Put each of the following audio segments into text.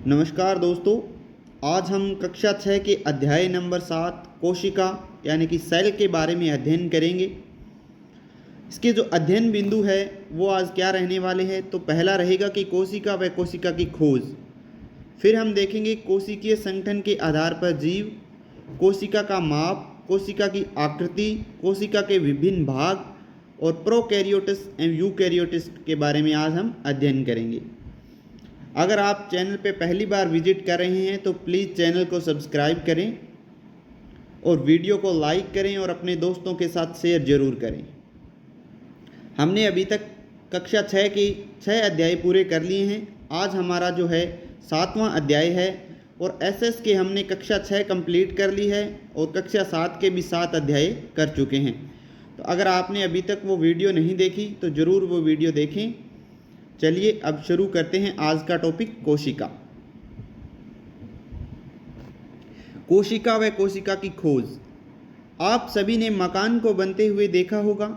नमस्कार दोस्तों। आज हम कक्षा 6 के अध्याय नंबर 7 कोशिका यानी कि सेल के बारे में अध्ययन करेंगे। इसके जो अध्ययन बिंदु है वो आज क्या रहने वाले हैं, तो पहला रहेगा कि कोशिका व कोशिका की खोज। फिर हम देखेंगे कोशिकीय संगठन के आधार पर जीव, कोशिका का माप, कोशिका की आकृति, कोशिका के विभिन्न भाग और प्रोकैरियोट्स एवं यूकैरियोट्स के बारे में आज हम अध्ययन करेंगे। अगर आप चैनल पे पहली बार विजिट कर रहे हैं तो प्लीज़ चैनल को सब्सक्राइब करें और वीडियो को लाइक करें और अपने दोस्तों के साथ शेयर ज़रूर करें। हमने अभी तक कक्षा 6 के 6 अध्याय पूरे कर लिए हैं। आज हमारा जो है 7वां अध्याय है और एसएस के हमने कक्षा 6 कंप्लीट कर ली है और कक्षा 7 के भी 7 अध्याय कर चुके हैं। तो अगर आपने अभी तक वो वीडियो नहीं देखी तो ज़रूर वो वीडियो देखें। चलिए अब शुरू करते हैं आज का टॉपिक कोशिका। कोशिका व कोशिका की खोज। आप सभी ने मकान को बनते हुए देखा होगा।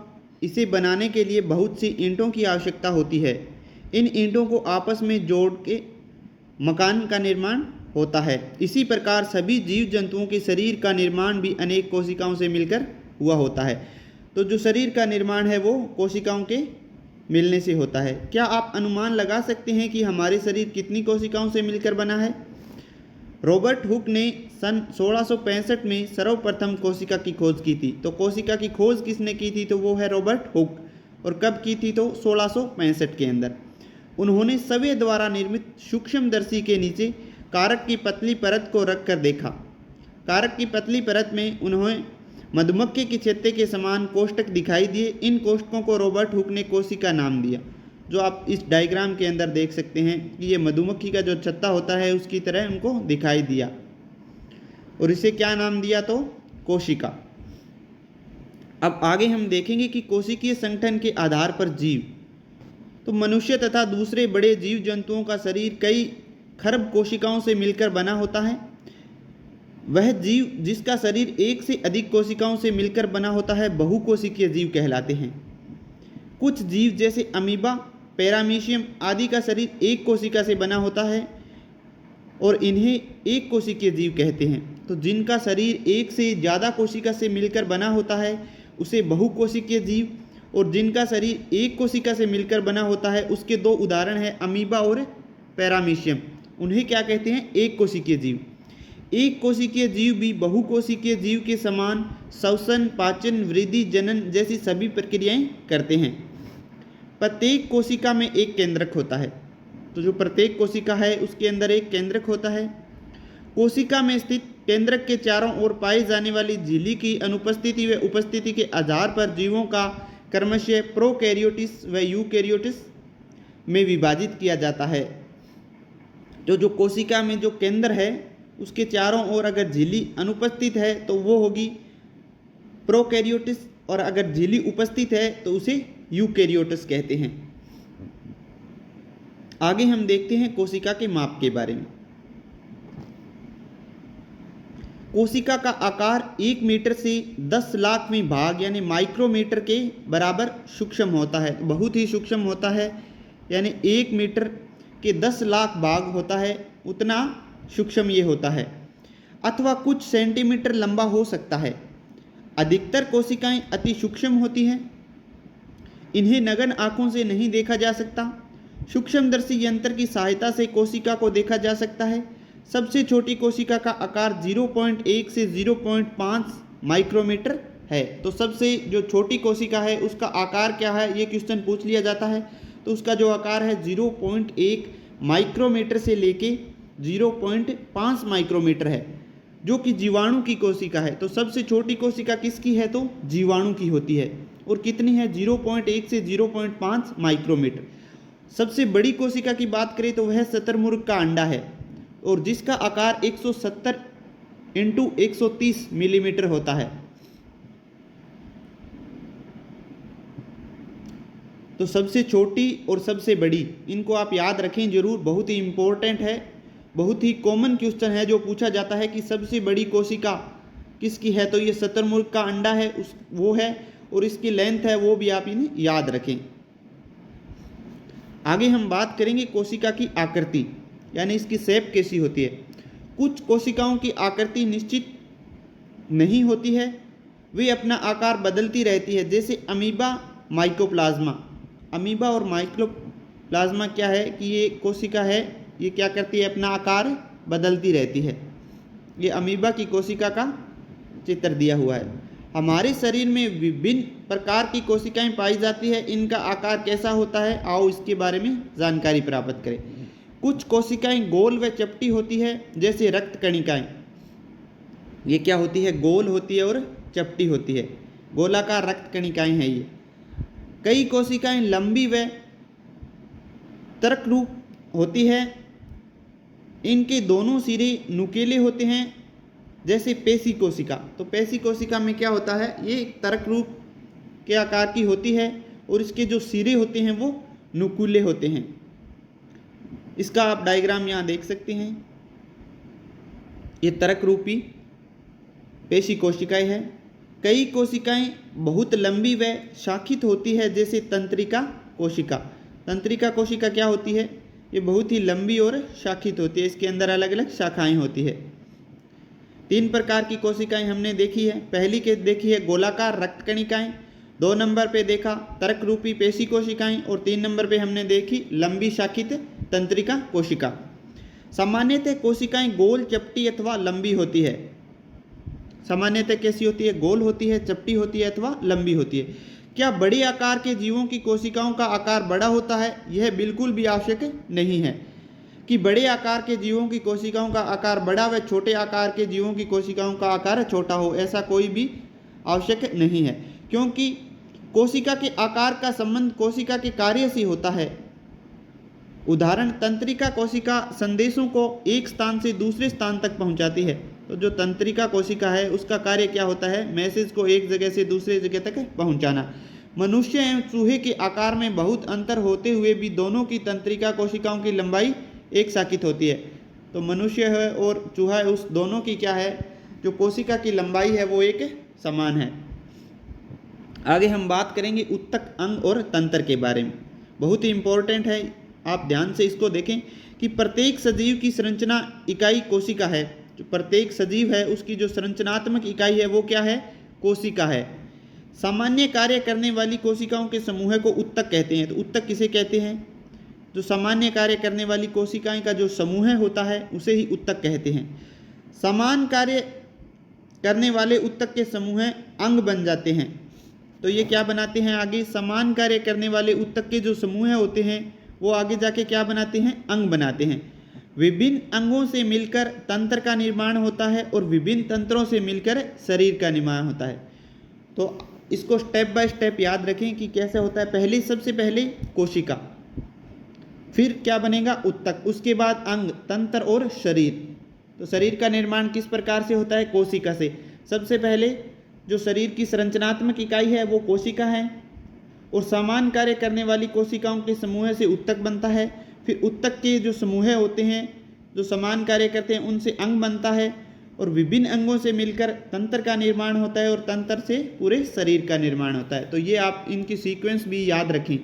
इसे बनाने के लिए बहुत सी ईंटों की आवश्यकता होती है। इन ईंटों को आपस में जोड़ के मकान का निर्माण होता है। इसी प्रकार सभी जीव जंतुओं के शरीर का निर्माण भी अनेक कोशिकाओं से मिलकर हुआ होता है। तो जो शरीर का निर्माण है वो कोशिकाओं के मिलने से होता है। क्या आप अनुमान लगा सकते हैं कि हमारे शरीर कितनी कोशिकाओं से मिलकर बना है? रॉबर्ट हुक ने सन 1665 में सर्वप्रथम कोशिका की खोज की थी। तो कोशिका की खोज किसने की थी? तो वो है रॉबर्ट हुक। और कब की थी? तो 1665 के अंदर। उन्होंने सवे द्वारा निर्मित सूक्ष्मदर्शी के नीचे कारक की पतली परत को रख कर देखा। कारक की पतली परत में उन्हें मधुमक्खी के छत्ते के समान कोष्ठक दिखाई दिए। इन कोष्ठकों को रॉबर्ट हुक ने कोशिका नाम दिया। जो आप इस डायग्राम के अंदर देख सकते हैं कि ये मधुमक्खी का जो छत्ता होता है उसकी तरह उनको दिखाई दिया और इसे क्या नाम दिया? तो कोशिका। अब आगे हम देखेंगे कि कोशिकीय संगठन के आधार पर जीव। तो मनुष्य तथा दूसरे बड़े जीव जंतुओं का शरीर कई खरब कोशिकाओं से मिलकर बना होता है। वह जीव जिसका शरीर एक से अधिक कोशिकाओं से मिलकर बना होता है बहुकोशिकीय जीव कहलाते हैं। कुछ जीव जैसे अमीबा, पैरामीशियम आदि का शरीर एक कोशिका से बना होता है और इन्हें एक कोशिकीय जीव कहते हैं। तो जिनका शरीर एक से ज़्यादा कोशिका से मिलकर बना होता है उसे बहुकोशिकीय जीव, और जिनका शरीर एक कोशिका से मिलकर बना होता है उसके दो उदाहरण हैं अमीबा और पैरामीशियम। उन्हें क्या कहते हैं? एक कोशिकीय जीव। एक कोशिकीय जीव भी बहुकोशिकीय जीव के समान श्वसन, पाचन, वृद्धि, जनन जैसी सभी प्रक्रियाएं करते हैं। प्रत्येक कोशिका में एक केंद्रक होता है। तो जो प्रत्येक कोशिका है उसके अंदर एक केंद्रक होता है। कोशिका में स्थित केंद्रक के चारों ओर पाई जाने वाली झिल्ली की अनुपस्थिति व उपस्थिति के आधार पर जीवों का क्रमशः प्रोकैरियोट्स व यूकैरियोट्स में विभाजित किया जाता है। जो कोशिका में जो केंद्र है उसके चारों ओर अगर झिल्ली अनुपस्थित है तो वो होगी प्रोकैरियोट्स, और अगर झिल्ली उपस्थित है तो उसे यूकैरियोट्स कहते हैं। आगे हम देखते हैं कोशिका के माप के बारे में। कोशिका का आकार 1 मीटर से 10 लाखवीं भाग यानी माइक्रोमीटर के बराबर सूक्ष्म होता है। बहुत ही सूक्ष्म होता है, यानी 1 मीटर के 10 लाख भाग होता है, उतना सूक्ष्म ये होता है, अथवा कुछ सेंटीमीटर लंबा हो सकता है। अधिकतर कोशिकाएं अति सूक्ष्म होती हैं। इन्हें नग्न आंखों से नहीं देखा जा सकता। सूक्ष्मदर्शी यंत्र की सहायता से कोशिका को देखा जा सकता है। सबसे छोटी कोशिका का आकार 0.1 से 0.5 माइक्रोमीटर है। तो सबसे जो छोटी कोशिका है उसका आकार क्या है, ये क्वेश्चन पूछ लिया जाता है। तो उसका जो आकार है 0.1 माइक्रोमीटर से लेके 0.5 माइक्रोमीटर है, जो कि जीवाणु की कोशिका है। तो सबसे छोटी कोशिका किसकी है? तो जीवाणु की होती है। और कितनी है? 0.1 से 0.5 माइक्रोमीटर। सबसे बड़ी कोशिका की बात करें तो वह शुतुरमुर्ग का अंडा है और जिसका आकार 170 × 130 मिलीमीटर होता है। तो सबसे छोटी और सबसे बड़ी, इनको आप याद रखें जरूर, बहुत ही इम्पोर्टेंट है। बहुत ही कॉमन क्वेश्चन है जो पूछा जाता है कि सबसे बड़ी कोशिका किसकी है? तो ये शुतुरमुर्ग का अंडा है, वो है, और इसकी लेंथ है वो भी आप इन्हें याद रखें। आगे हम बात करेंगे कोशिका की आकृति। यानी इसकी शेप कैसी होती है। कुछ कोशिकाओं की आकृति निश्चित नहीं होती है, वे अपना आकार बदलती रहती है, जैसे अमीबा, माइकोप्लाज्मा। अमीबा और माइकोप्लाज्मा क्या है कि ये कोशिका है, ये क्या करती है, अपना आकार बदलती रहती है। ये अमीबा की कोशिका का चित्र दिया हुआ है। हमारे शरीर में विभिन्न प्रकार की कोशिकाएं पाई जाती है, इनका आकार कैसा होता है, आओ इसके बारे में जानकारी प्राप्त करें। कुछ कोशिकाएं गोल व चपटी होती है, जैसे रक्त कणिकाएं। ये क्या होती है, गोल होती है और चपटी होती है, गोलाकार रक्त कणिकाएं हैं ये। कई कोशिकाएं लंबी व तर्करूप होती है, इनके दोनों सिरे नुकीले होते हैं, जैसे पेशी कोशिका। तो पेशी कोशिका में क्या होता है, ये तर्क रूप के आकार की होती है और इसके जो सिरे होते हैं वो नुकीले होते हैं। इसका आप डायग्राम यहाँ देख सकते हैं। ये तर्क रूपी पेशी कोशिकाएं हैं। कई कोशिकाएं बहुत लंबी व शाखित होती है, जैसे तंत्रिका कोशिका। तंत्रिका कोशिका क्या होती है, ये बहुत ही लंबी और शाखित होती है, इसके अंदर अलग अलग शाखाएं होती है। 3 प्रकार की कोशिकाएं हमने देखी है। पहली के देखी है गोलाकार रक्त कणिकाएं, 2 नंबर पे देखा तर्क रूपी पेशी कोशिकाएं और 3 नंबर पे हमने देखी लंबी शाखित तंत्रिका कोशिका। सामान्यतः कोशिकाएं गोल, चपटी अथवा लंबी होती है। सामान्यतः कैसी होती है, गोल होती है, चपटी होती है अथवा लंबी होती है। क्या बड़े आकार के जीवों की कोशिकाओं का आकार बड़ा होता है? यह बिल्कुल भी आवश्यक नहीं है कि बड़े आकार के जीवों की कोशिकाओं का आकार बड़ा व छोटे आकार के जीवों की कोशिकाओं का आकार छोटा हो, ऐसा कोई भी आवश्यक नहीं है, क्योंकि कोशिका के आकार का संबंध कोशिका के कार्य से होता है। उदाहरण, तंत्रिका कोशिका संदेशों को एक स्थान से दूसरे स्थान तक पहुंचाती है। तो जो तंत्रिका कोशिका है उसका कार्य क्या होता है, मैसेज को एक जगह से दूसरे जगह तक पहुंचाना। मनुष्य एवं चूहे के आकार में बहुत अंतर होते हुए भी दोनों की तंत्रिका कोशिकाओं की लंबाई एक साकित होती है। तो मनुष्य है और चूहा है, उस दोनों की क्या है, जो कोशिका की लंबाई है वो एक समान है। आगे हम बात करेंगे उत्तक, अंग और तंत्र के बारे में। बहुत ही इंपॉर्टेंट है, आप ध्यान से इसको देखें कि प्रत्येक सजीव की संरचना इकाई कोशिका है। जो प्रत्येक सजीव है उसकी जो संरचनात्मक इकाई है वो क्या है, कोशिका है। सामान्य कार्य करने वाली कोशिकाओं के समूह को उत्तक कहते हैं। तो उत्तक किसे कहते हैं, जो सामान्य कार्य करने वाली कोशिकाएं का जो समूह होता है उसे ही उत्तक कहते हैं। समान कार्य करने वाले उत्तक के समूह अंग बन जाते हैं। तो ये क्या बनाते हैं, आगे समान कार्य करने वाले उत्तक के जो समूह होते हैं वो आगे जाके क्या बनाते हैं, अंग बनाते हैं। विभिन्न अंगों से मिलकर तंत्र का निर्माण होता है और विभिन्न तंत्रों से मिलकर शरीर का निर्माण होता है। तो इसको स्टेप बाय स्टेप याद रखें कि कैसे होता है। सबसे पहले कोशिका, फिर क्या बनेगा, उत्तक, उसके बाद अंग, तंत्र और शरीर। तो शरीर का निर्माण किस प्रकार से होता है, कोशिका से। सबसे पहले जो शरीर की संरचनात्मक इकाई है वो कोशिका है और समान कार्य करने वाली कोशिकाओं के समूह से उत्तक बनता है। फिर उत्तक के जो समूह होते हैं जो समान कार्य करते हैं उनसे अंग बनता है और विभिन्न अंगों से मिलकर तंत्र का निर्माण होता है और तंत्र से पूरे शरीर का निर्माण होता है। तो ये आप इनकी सीक्वेंस भी याद रखें।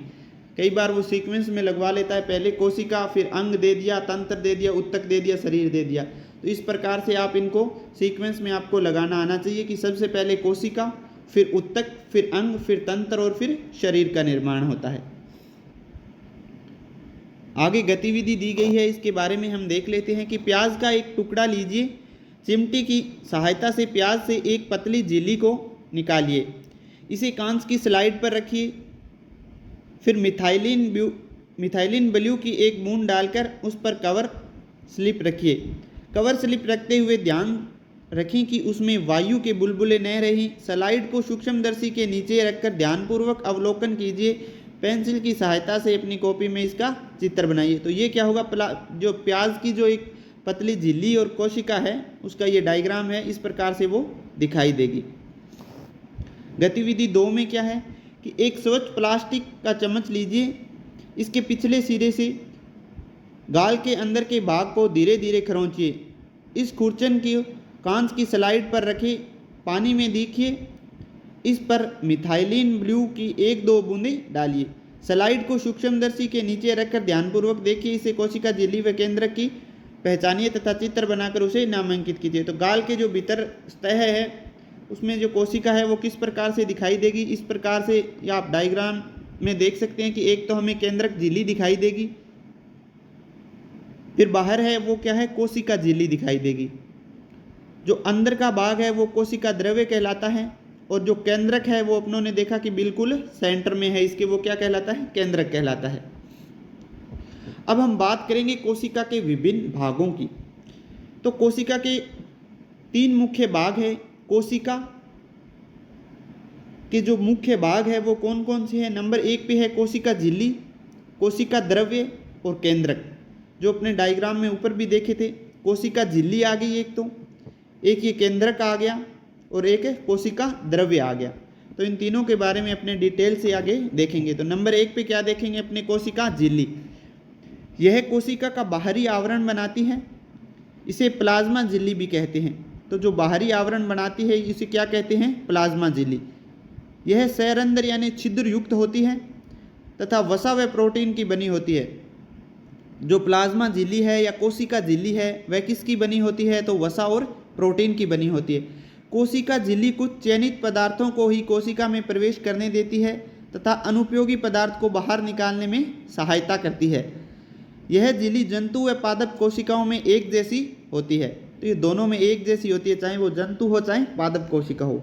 कई बार वो सीक्वेंस में लगवा लेता है, पहले कोशिका, फिर अंग दे दिया, तंत्र दे दिया, उत्तक दे दिया, शरीर दे दिया। तो इस प्रकार से आप इनको सीक्वेंस में आपको लगाना आना चाहिए कि सबसे पहले कोशिका, फिर उत्तक, फिर अंग, फिर तंत्र और फिर शरीर का निर्माण होता है। आगे गतिविधि दी गई है, इसके बारे में हम देख लेते हैं कि प्याज का एक टुकड़ा लीजिए, चिमटी की सहायता से प्याज से एक पतली झिल्ली को निकालिए, इसे कांच की स्लाइड पर रखिए, फिर मिथाइलिन ब्लू की एक बूंद डालकर उस पर कवर स्लिप रखिए। कवर स्लिप रखते हुए ध्यान रखें कि उसमें वायु के बुलबुले न रहें। स्लाइड को सूक्ष्मदर्शी के नीचे रखकर ध्यानपूर्वक अवलोकन कीजिए। पेंसिल की सहायता से अपनी कॉपी में इसका चित्र बनाइए। तो ये क्या होगा, जो प्याज की जो एक पतली झिल्ली और कोशिका है उसका ये डायग्राम है, इस प्रकार से वो दिखाई देगी। गतिविधि 2 में क्या है कि एक स्वच्छ प्लास्टिक का चम्मच लीजिए, इसके पिछले सिरे से गाल के अंदर के भाग को धीरे धीरे खरोंचिए। इस खुरचन की कांच की स्लाइड पर रखें, पानी में देखिए, इस पर मिथाइलिन ब्लू की 1-2 बूंदें डालिए। स्लाइड को सूक्ष्मदर्शी के नीचे रखकर ध्यानपूर्वक देखिए, इसे कोशिका झिल्ली व केंद्रक की पहचानिए तथा चित्र बनाकर उसे नामांकित कीजिए। तो गाल के जो भीतर सतह है उसमें जो कोशिका है वो किस प्रकार से दिखाई देगी, इस प्रकार से या आप डायग्राम में देख सकते हैं कि एक तो हमें केंद्रक झिल्ली दिखाई देगी, फिर बाहर है वो क्या है, कोशिका झिल्ली दिखाई देगी। जो अंदर का भाग है वो कोशिका द्रव्य कहलाता है, और जो केंद्रक है वो अपनों ने देखा कि बिल्कुल सेंटर में है, इसके वो क्या कहलाता है, केंद्रक कहलाता है। अब हम बात करेंगे कोशिका के विभिन्न भागों की। तो कोशिका के 3 मुख्य भाग है। कोशिका के जो मुख्य भाग है वो कौन कौन से हैं? नंबर 1 पे है कोशिका झिल्ली, कोशिका द्रव्य और केंद्रक। जो अपने डायग्राम में ऊपर भी देखे थे, कोशिका झिल्ली आ गई एक ये केंद्रक आ गया और एक कोशिका द्रव्य आ गया। तो इन तीनों के बारे में अपने डिटेल से आगे देखेंगे। तो नंबर 1 पे क्या देखेंगे अपने, कोशिका झिल्ली। यह कोशिका का बाहरी आवरण बनाती है, इसे प्लाज्मा झिल्ली भी कहते हैं। तो जो बाहरी आवरण बनाती है इसे क्या कहते हैं, प्लाज्मा झिल्ली। यह सैरंध्र यानी छिद्र युक्त होती है तथा वसा व प्रोटीन की बनी होती है। जो प्लाज्मा झिल्ली है या कोशिका झिल्ली है वह किसकी बनी होती है, तो वसा और प्रोटीन की बनी होती है। कोशिका झिल्ली कुछ चयनित पदार्थों को ही कोशिका में प्रवेश करने देती है तथा अनुपयोगी पदार्थ को बाहर निकालने में सहायता करती है। यह झिल्ली जंतु व पादप कोशिकाओं में एक जैसी होती है। तो ये दोनों में एक जैसी होती है, चाहे वो जंतु हो चाहे पादप कोशिका हो।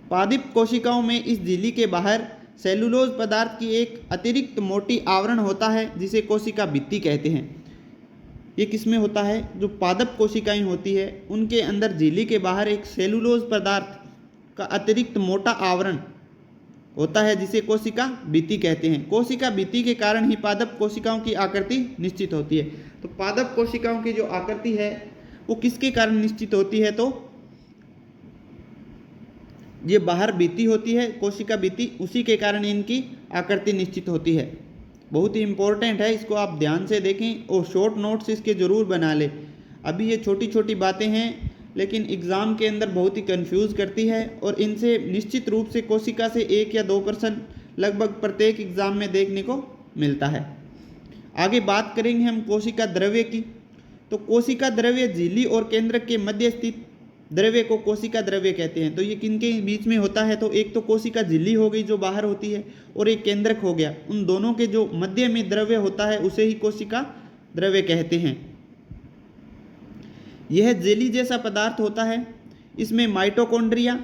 पादप कोशिकाओं में इस झिल्ली के बाहर सेलुलोज पदार्थ की एक अतिरिक्त मोटी आवरण होता है जिसे कोशिका भित्ति कहते हैं। ये किसमें होता है, जो पादप कोशिकाएं होती है उनके अंदर झिल्ली के बाहर एक सेलुलोज पदार्थ का अतिरिक्त मोटा आवरण होता है जिसे कोशिका भित्ति कहते हैं। कोशिका भित्ति के कारण ही पादप कोशिकाओं की आकृति निश्चित होती है। तो पादप कोशिकाओं की जो आकृति है वो किसके कारण निश्चित होती है, तो ये बाहर भित्ति होती है, कोशिका भित्ति, उसी के कारण इनकी आकृति निश्चित होती है। बहुत ही इंपॉर्टेंट है, इसको आप ध्यान से देखें और शॉर्ट नोट्स इसके ज़रूर बना लें। अभी ये छोटी छोटी बातें हैं लेकिन एग्ज़ाम के अंदर बहुत ही कंफ्यूज करती है और इनसे निश्चित रूप से कोशिका से 1 या 2% लगभग प्रत्येक एग्ज़ाम में देखने को मिलता है। आगे बात करेंगे हम कोशिका द्रव्य की। तो कोशिका द्रव्य झिल्ली और केंद्रक के मध्य स्थित द्रव्य को कोशिका द्रव्य कहते हैं। तो ये किनके बीच में होता है, तो एक तो कोशिका झिल्ली हो गई जो बाहर होती है और एक केंद्रक हो गया। उन दोनों के जो मध्य में द्रव्य होता है उसे ही कोशिका द्रव्य कहते हैं। यह जेली जैसा पदार्थ होता है। इसमें माइटोकॉन्ड्रिया,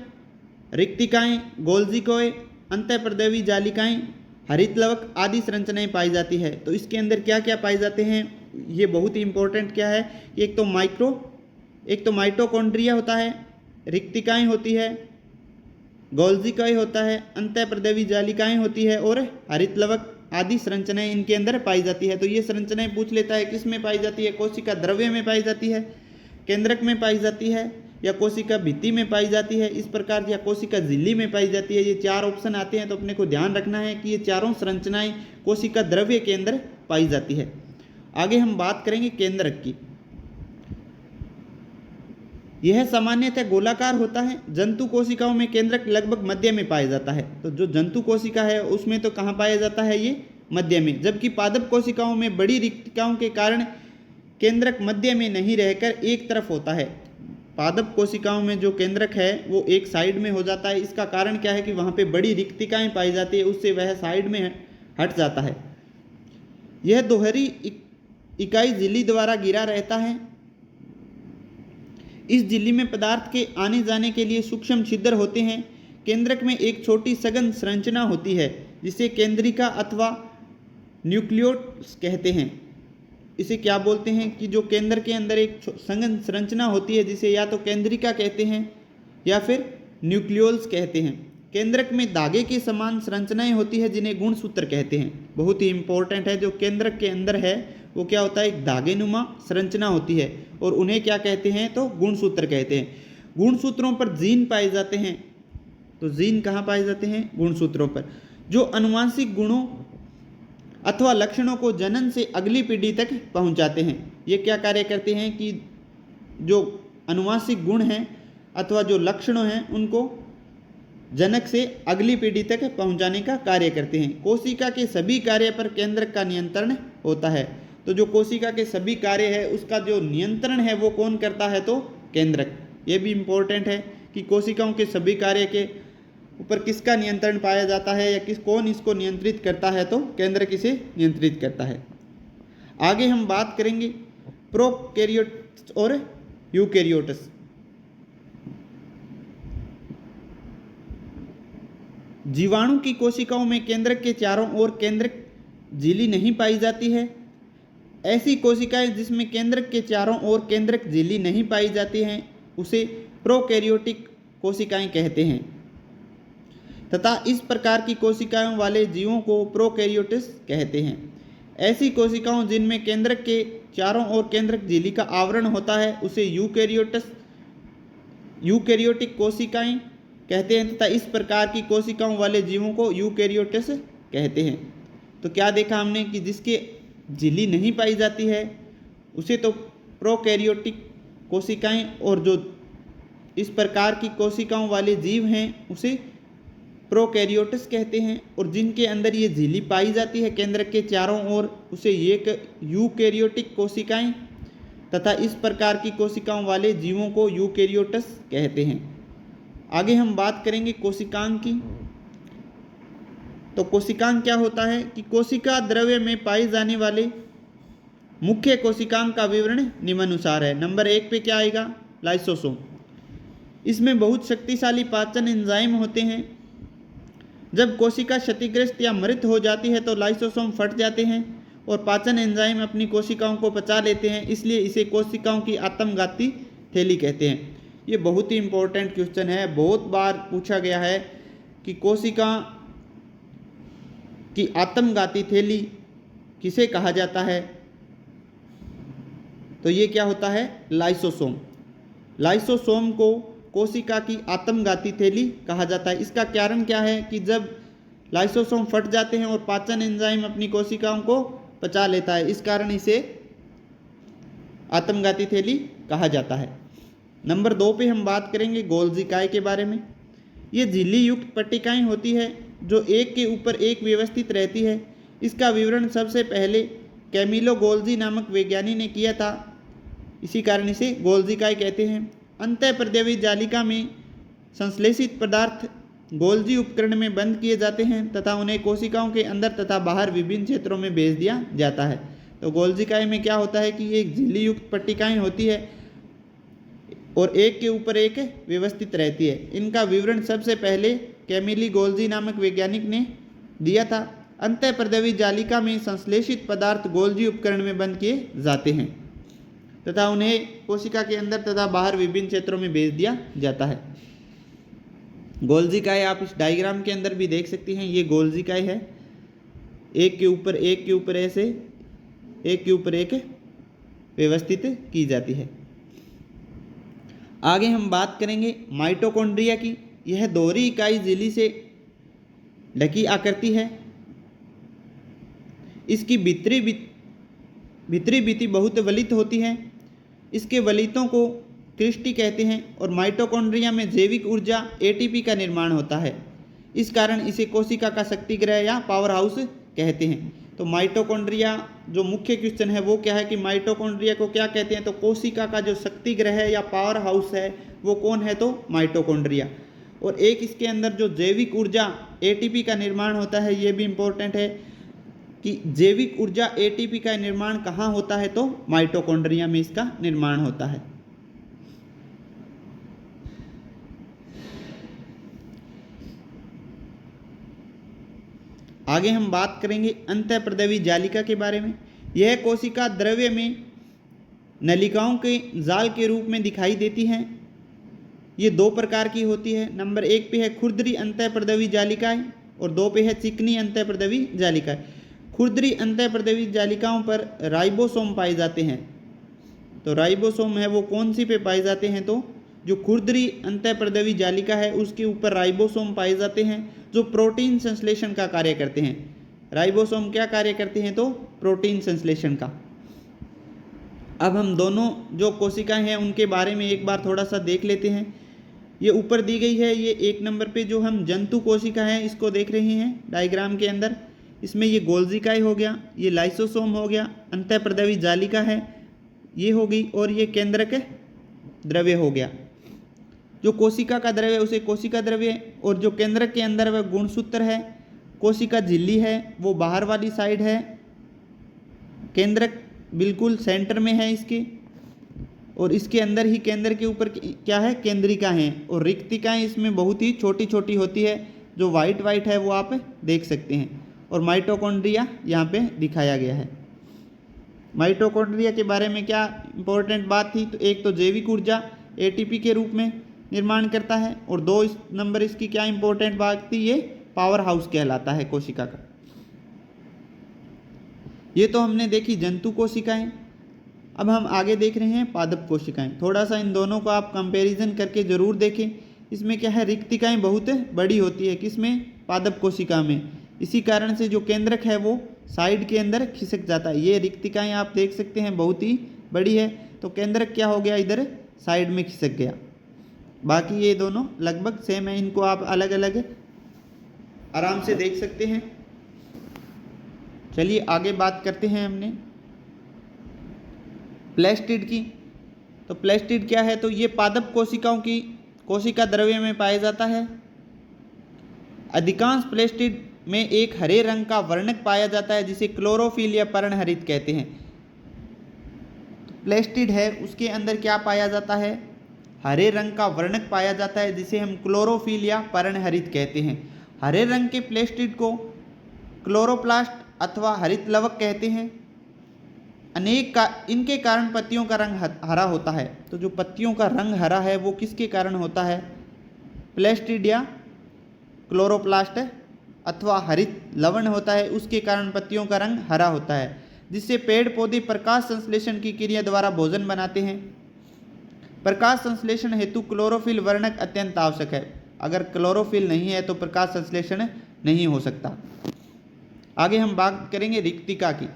रिक्तिकाएं, गोल्जिकोए, अंतःप्रदेवी जालिकाएं, हरित लवक आदि संरचनाएं पाई जाती है। तो इसके अंदर क्या क्या पाए जाते हैं, ये बहुत ही इंपॉर्टेंट क्या है, एक तो माइटोकॉन्ड्रिया होता है, रिक्तिकाएं होती है, गोल्जिकोए होता है, अंतःप्रदेवी जालिकाएं होती है और हरित लवक आदि संरचनाएं इनके अंदर पाई जाती है। तो ये संरचनाएं पूछ लेता है किस में पाई जाती है, कोशिका द्रव्य में पाई जाती है, केंद्रक में पाई जाती है या कोशिका भित्ति में पाई जाती है, इस प्रकार, या कोशिका झिल्ली में पाई जाती है। ये 4 ऑप्शन आते हैं। तो अपने को ध्यान रखना है कि ये चारों संरचनाएं कोशिका द्रव्य के अंदर पाई जाती है। आगे हम बात करेंगे केंद्रक की। यह सामान्यतः गोलाकार होता है। जंतु कोशिकाओं में केंद्रक लगभग मध्य में पाया जाता है। तो जो जंतु कोशिका है उसमें तो कहाँ पाया जाता है, ये मध्य में। जबकि पादप कोशिकाओं में बड़ी रिक्तिकाओं के कारण केंद्रक मध्य में नहीं रहकर एक तरफ होता है। पादप कोशिकाओं में जो केंद्रक है वो एक साइड में हो जाता है। इसका कारण क्या है कि वहाँ पे बड़ी रिक्तिकाएं पाई जाती है, उससे वह साइड में हट जाता है। यह दोहरी इकाई झिल्ली द्वारा घिरा रहता है। इस झिल्ली में पदार्थ के आने जाने के लिए सूक्ष्म छिद्र होते हैं। केंद्रक में एक छोटी सघन संरचना होती है जिसे केंद्रिका अथवा न्यूक्लियोस कहते हैं। इसे क्या बोलते हैं कि जो केंद्र के अंदर एक सघन संरचना होती है जिसे या तो केंद्रिका कहते हैं या फिर न्यूक्लियोल्स कहते हैं। केंद्रक में धागे के समान संरचनाएं होती है जिन्हें गुणसूत्र कहते हैं। बहुत ही इंपॉर्टेंट है, जो केंद्रक के अंदर है वो क्या होता है, एक धागेनुमा संरचना होती है और उन्हें क्या कहते हैं, तो गुणसूत्र कहते हैं। गुणसूत्रों पर जीन पाए जाते हैं। तो जीन कहाँ पाए जाते हैं, गुणसूत्रों पर, जो अनुवांशिक गुणों अथवा लक्षणों को जनन से अगली पीढ़ी तक पहुंचाते हैं। ये क्या कार्य करते हैं कि जो अनुवांशिक गुण हैं अथवा जो लक्षण हैं उनको जनक से अगली पीढ़ी तक पहुंचाने का कार्य करते हैं। कोशिका के सभी कार्य पर केंद्रक का नियंत्रण होता है। तो जो कोशिका के सभी कार्य है उसका जो नियंत्रण है वो कौन करता है, तो केंद्रक। ये भी इम्पोर्टेंट है कि कोशिकाओं के सभी कार्य के ऊपर किसका नियंत्रण पाया जाता है या कौन इसको नियंत्रित करता है, तो केंद्रक इसे नियंत्रित करता है। आगे हम बात करेंगे प्रोकैरियोट्स और यूकैरियोट्स। जीवाणु की कोशिकाओं में केंद्रक के चारों ओर केंद्रक झिल्ली नहीं पाई जाती है। ऐसी कोशिकाएं जिसमें केंद्रक के चारों ओर केंद्रक झिल्ली नहीं पाई जाती हैं उसे प्रोकैरियोटिक कोशिकाएं कहते हैं तथा इस प्रकार की कोशिकाओं वाले जीवों को प्रोकैरियोट्स कहते हैं। ऐसी कोशिकाओं जिनमें केंद्रक के चारों ओर केंद्रक झिल्ली का आवरण होता है उसे यूकैरियोटिक कोशिकाएं कहते हैं तथा इस प्रकार की कोशिकाओं वाले जीवों को यूकैरियोट्स कहते हैं। तो क्या देखा हमने कि जिसके झिल्ली नहीं पाई जाती है उसे तो प्रोकैरियोटिक कोशिकाएं, और जो इस प्रकार की कोशिकाओं वाले जीव हैं उसे प्रोकैरियोट्स कहते हैं, और जिनके अंदर ये झिल्ली पाई जाती है केंद्रक के चारों ओर उसे यूकैरियोटिक कोशिकाएं तथा इस प्रकार की कोशिकाओं वाले जीवों को यूकैरियोट्स कहते हैं। आगे हम बात करेंगे कोशिकांग की। तो कोशिकांग क्या होता है कि कोशिका द्रव्य में पाए जाने वाले मुख्य कोशिकांग का विवरण निम्नानुसार है। नंबर 1 पे क्या आएगा, लाइसोसोम। इसमें बहुत शक्तिशाली पाचन एंजाइम होते हैं। जब कोशिका क्षतिग्रस्त या मृत हो जाती है तो लाइसोसोम फट जाते हैं और पाचन एंजाइम अपनी कोशिकाओं को पचा लेते हैं, इसलिए इसे कोशिकाओं की आत्मघाती थैली कहते हैं। ये बहुत ही इंपॉर्टेंट क्वेश्चन है, बहुत बार पूछा गया है कि कोशिका की आत्मघाती थैली किसे कहा जाता है, तो ये क्या होता है, लाइसोसोम। लाइसोसोम को कोशिका की आत्मघाती थैली कहा जाता है। इसका कारण क्या है कि जब लाइसोसोम फट जाते हैं और पाचन एंजाइम अपनी कोशिकाओं को पचा लेता है, इस कारण इसे आत्मघाती थैली कहा जाता है। नंबर 2 पे हम बात करेंगे गोल्जी काय के बारे में। ये झिल्ली युक्त पट्टिकाएं होती है जो एक के ऊपर एक व्यवस्थित रहती है। इसका विवरण सबसे पहले कैमिलो गोल्जी नामक वैज्ञानिक ने किया था, इसी कारण इसे गोल्जी काय कहते हैं। अंतःप्रद्रवी जालिका में संश्लेषित पदार्थ गोल्जी उपकरण में बंद किए जाते हैं तथा उन्हें कोशिकाओं के अंदर तथा बाहर विभिन्न क्षेत्रों में भेज दिया जाता है। तो गोल्जी काय में क्या होता है कि ये झिल्ली युक्त पट्टिकाएं होती है और एक के ऊपर एक व्यवस्थित रहती है। इनका विवरण सबसे पहले कैमिली गोल्जी नामक वैज्ञानिक ने दिया था। अंतःप्रद्रवी जालिका में संश्लेषित पदार्थ गोल्जी उपकरण में बंद किए जाते हैं तथा उन्हें कोशिका के अंदर तथा बाहर विभिन्न क्षेत्रों में भेज दिया जाता है। गोल्जी काय आप इस डायग्राम के अंदर भी देख सकते हैं, ये गोल्जी काय है। एक के ऊपर ऐसे एक के ऊपर एक व्यवस्थित की जाती है। आगे हम बात करेंगे माइटोकॉन्ड्रिया की। यह दोहरी इकाई झिल्ली से ढकी आकृति है। इसकी भीतरी भित्ति बहुत वलित होती है। इसके वलितों को क्रिस्टी कहते हैं और माइटोकॉन्ड्रिया में जैविक ऊर्जा एटीपी का निर्माण होता है। इस कारण इसे कोशिका का शक्तिगृह या पावर हाउस कहते हैं। तो माइटोकॉन्ड्रिया जो मुख्य क्वेश्चन है वो क्या है कि माइटोकॉन्ड्रिया को क्या कहते हैं, तो कोशिका का जो शक्तिगृह है या पावर हाउस है वो कौन है, तो माइटोकॉन्ड्रिया। और एक इसके अंदर जो जैविक ऊर्जा एटीपी का निर्माण होता है, ये भी इम्पोर्टेंट है कि जैविक ऊर्जा एटीपी का निर्माण कहाँ होता है, तो माइटोकॉन्ड्रिया में इसका निर्माण होता है। आगे हम बात करेंगे अंतःप्रद्रवी जालिका के बारे में। यह कोशिका द्रव्य में नलिकाओं के जाल के रूप में दिखाई देती हैं। ये 2 प्रकार की होती है। नंबर 1 पे है खुरदरी अंतःप्रद्रवी जालिकाएं और 2 पे है चिकनी अंतःप्रद्रवी जालिकाएं। खुरदरी अंतःप्रद्रवी जालिकाओं पर राइबोसोम पाए जाते हैं। तो राइबोसोम है वो कौन सी पे पाए जाते हैं, तो जो खुरदरी अंतःप्रद्रवी जालिका है उसके ऊपर राइबोसोम पाए जाते हैं जो प्रोटीन संश्लेषण का कार्य करते हैं। राइबोसोम क्या कार्य करते हैं, तो प्रोटीन संश्लेषण का। अब हम दोनों जो कोशिकाएं हैं उनके बारे में एक बार थोड़ा सा देख लेते हैं। ये ऊपर दी गई है, ये 1 नंबर पे जो हम जंतु कोशिका है इसको देख रहे हैं डायग्राम के अंदर। इसमें ये गोल्जी काय हो गया, ये लाइसोसोम हो गया, अंतःप्रदवी जालिका है, ये हो गई, और ये केंद्रक द्रव्य हो गया। जो कोशिका का द्रव्य उसे कोशिका द्रव्य, और जो केंद्रक के अंदर वह गुणसूत्र है। कोशिका झिल्ली है वो बाहर वाली साइड है, केंद्रक बिल्कुल सेंटर में है इसके, और इसके अंदर ही केंद्र के ऊपर क्या है, केंद्रिका हैं, और रिक्तिकाएँ इसमें बहुत ही छोटी छोटी होती है, जो वाइट वाइट है वो आप देख सकते हैं। और माइटोकॉन्ड्रिया यहाँ पे दिखाया गया है। माइटोकॉन्ड्रिया के बारे में क्या इंपॉर्टेंट बात थी, तो एक तो जैविक ऊर्जा एटीपी के रूप में निर्माण करता है, और 2 नंबर इसकी क्या इंपॉर्टेंट बात थी, ये पावर हाउस कहलाता है कोशिका का। ये तो हमने देखी जंतु कोशिकाएं। अब हम आगे देख रहे हैं पादप कोशिकाएं। थोड़ा सा इन दोनों को आप कंपैरिजन करके ज़रूर देखें। इसमें क्या है, रिक्तिकाएं बहुत बड़ी होती है, किसमें, पादप कोशिका में। इसी कारण से जो केंद्रक है वो साइड के अंदर खिसक जाता है। ये रिक्तिकाएं आप देख सकते हैं बहुत ही बड़ी है, तो केंद्रक क्या हो गया, इधर साइड में खिसक गया। बाकी ये दोनों लगभग सेम है, इनको आप अलग अलग आराम से देख सकते हैं। चलिए आगे बात करते हैं हमने प्लेस्टिड की। तो प्लेस्टिड क्या है, तो ये पादप कोशिकाओं की कोशिका द्रव्य में पाया जाता है। अधिकांश प्लेस्टिड में एक हरे रंग का वर्णक पाया जाता है जिसे क्लोरोफिल या पर्णहरित कहते हैं। प्लेस्टिड है उसके अंदर क्या पाया जाता है, हरे रंग का वर्णक पाया जाता है जिसे हम क्लोरोफिल या पर्णहरित कहते हैं। हरे रंग के प्लेस्टिड को क्लोरोप्लास्ट अथवा हरित लवक कहते हैं। इनके कारण पत्तियों का रंग हरा होता है। तो जो पत्तियों का रंग हरा है वो किसके कारण होता है, प्लेस्टिड या क्लोरोप्लास्ट अथवा हरित लवण होता है, उसके कारण पत्तियों का रंग हरा होता है, जिससे पेड़ पौधे प्रकाश संश्लेषण की क्रिया द्वारा भोजन बनाते हैं। प्रकाश संश्लेषण हेतु क्लोरोफिल वर्णक अत्यंत आवश्यक है। अगर क्लोरोफिल नहीं है तो प्रकाश संश्लेषण नहीं हो सकता। आगे हम बात करेंगे रिक्तिका की।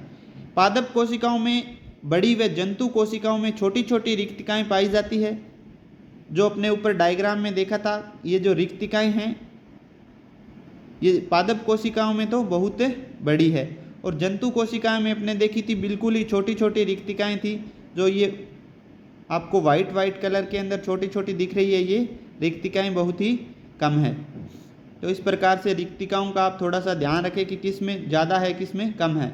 पादप कोशिकाओं में बड़ी व जंतु कोशिकाओं में छोटी छोटी रिक्तिकाएं पाई जाती है। जो अपने ऊपर डायग्राम में देखा था, ये जो रिक्तिकाएं हैं ये पादप कोशिकाओं में तो बहुत बड़ी है, और जंतु कोशिकाओं में अपने देखी थी बिल्कुल ही छोटी छोटी रिक्तिकाएं थी। जो ये आपको वाइट वाइट कलर के अंदर छोटी छोटी दिख रही है, ये रिक्तिकाएं बहुत ही कम है। तो इस प्रकार से रिक्तिकाओं का आप थोड़ा सा ध्यान रखें कि किस में ज़्यादा है किस में कम है।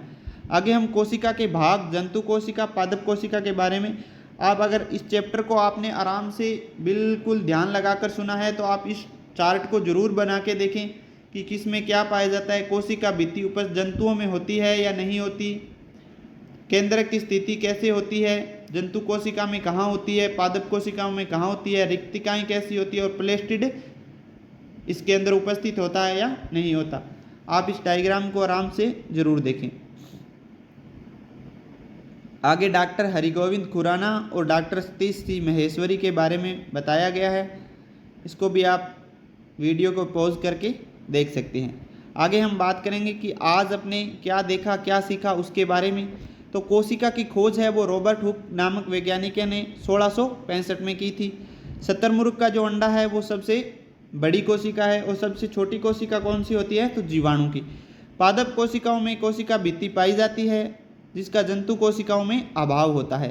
आगे हम कोशिका के भाग, जंतु कोशिका, पादप कोशिका के बारे में, आप अगर इस चैप्टर को आपने आराम से बिल्कुल ध्यान लगाकर सुना है तो आप इस चार्ट को जरूर बना के देखें कि किस में क्या पाया जाता है। कोशिका भित्ति उपज जंतुओं में होती है या नहीं होती, केंद्रक की स्थिति कैसे होती है, जंतु कोशिका में कहाँ होती है, पादप कोशिकाओं में कहाँ होती है, रिक्तिकाएँ कैसी होती है, और प्लेस्टिड इसके अंदर उपस्थित होता है या नहीं होता। आप इस डायग्राम को आराम से जरूर देखें। आगे डॉक्टर हरिगोविंद खुराना और डॉक्टर सतीश सी महेश्वरी के बारे में बताया गया है। इसको भी आप वीडियो को पॉज करके देख सकते हैं। आगे हम बात करेंगे कि आज अपने क्या देखा क्या सीखा उसके बारे में। तो कोशिका की खोज है वो रॉबर्ट हुक नामक वैज्ञानिक ने 1665 में की थी। शुतुरमुर्ग का जो अंडा है वो सबसे बड़ी कोशिका है, और सबसे छोटी कोशिका कौन सी होती है, तो जीवाणु की। पादप कोशिकाओं में कोशिका भित्ति पाई जाती है जिसका जंतु कोशिकाओं में अभाव होता है।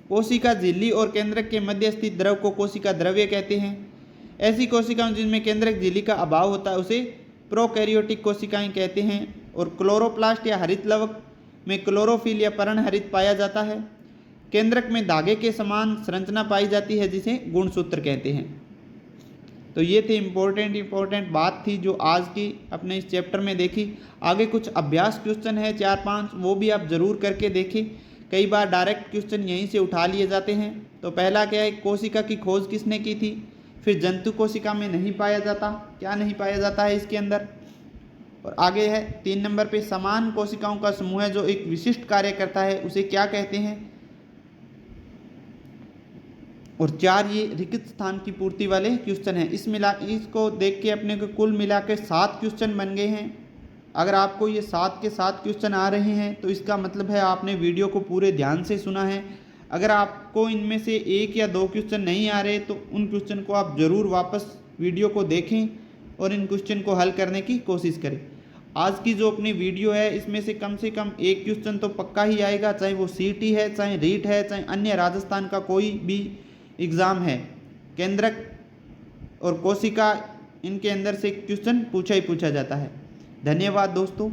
कोशिका झिल्ली और केंद्रक के मध्य स्थित द्रव को कोशिका द्रव्य कहते हैं। ऐसी कोशिकाएं जिनमें केंद्रक झिल्ली का अभाव होता है उसे प्रोकैरियोटिक कोशिकाएं कहते हैं। और क्लोरोप्लास्ट या हरित लवक में क्लोरोफिल या पर्णहरित पाया जाता है। केंद्रक में धागे के समान संरचना पाई जाती है जिसे गुणसूत्र कहते हैं। तो ये थे इम्पोर्टेंट बात थी जो आज की अपने इस चैप्टर में देखी। आगे कुछ अभ्यास क्वेश्चन है 4-5, वो भी आप ज़रूर करके देखें। कई बार डायरेक्ट क्वेश्चन यहीं से उठा लिए जाते हैं। तो पहला क्या है, कोशिका की खोज किसने की थी। फिर जंतु कोशिका में नहीं पाया जाता, क्या नहीं पाया जाता है इसके अंदर। और आगे है 3 नंबर पे, समान कोशिकाओं का समूह है जो एक विशिष्ट कार्य करता है उसे क्या कहते हैं। और 4 ये रिक्त स्थान की पूर्ति वाले क्वेश्चन हैं। इसको देख के अपने को कुल मिला के 7 क्वेश्चन बन गए हैं। अगर आपको ये 7 के 7 क्वेश्चन आ रहे हैं तो इसका मतलब है आपने वीडियो को पूरे ध्यान से सुना है। अगर आपको इनमें से 1 या 2 क्वेश्चन नहीं आ रहे तो उन क्वेश्चन को आप ज़रूर वापस वीडियो को देखें और इन क्वेश्चन को हल करने की कोशिश करें। आज की जो अपनी वीडियो है इसमें से कम एक क्वेश्चन तो पक्का ही आएगा, चाहे वो सीटी है, चाहे रीट है, चाहे अन्य राजस्थान का कोई भी एग्ज़ाम है। केंद्रक और कोशिका, इनके अंदर से क्वेश्चन पूछा ही पूछा जाता है। धन्यवाद दोस्तों।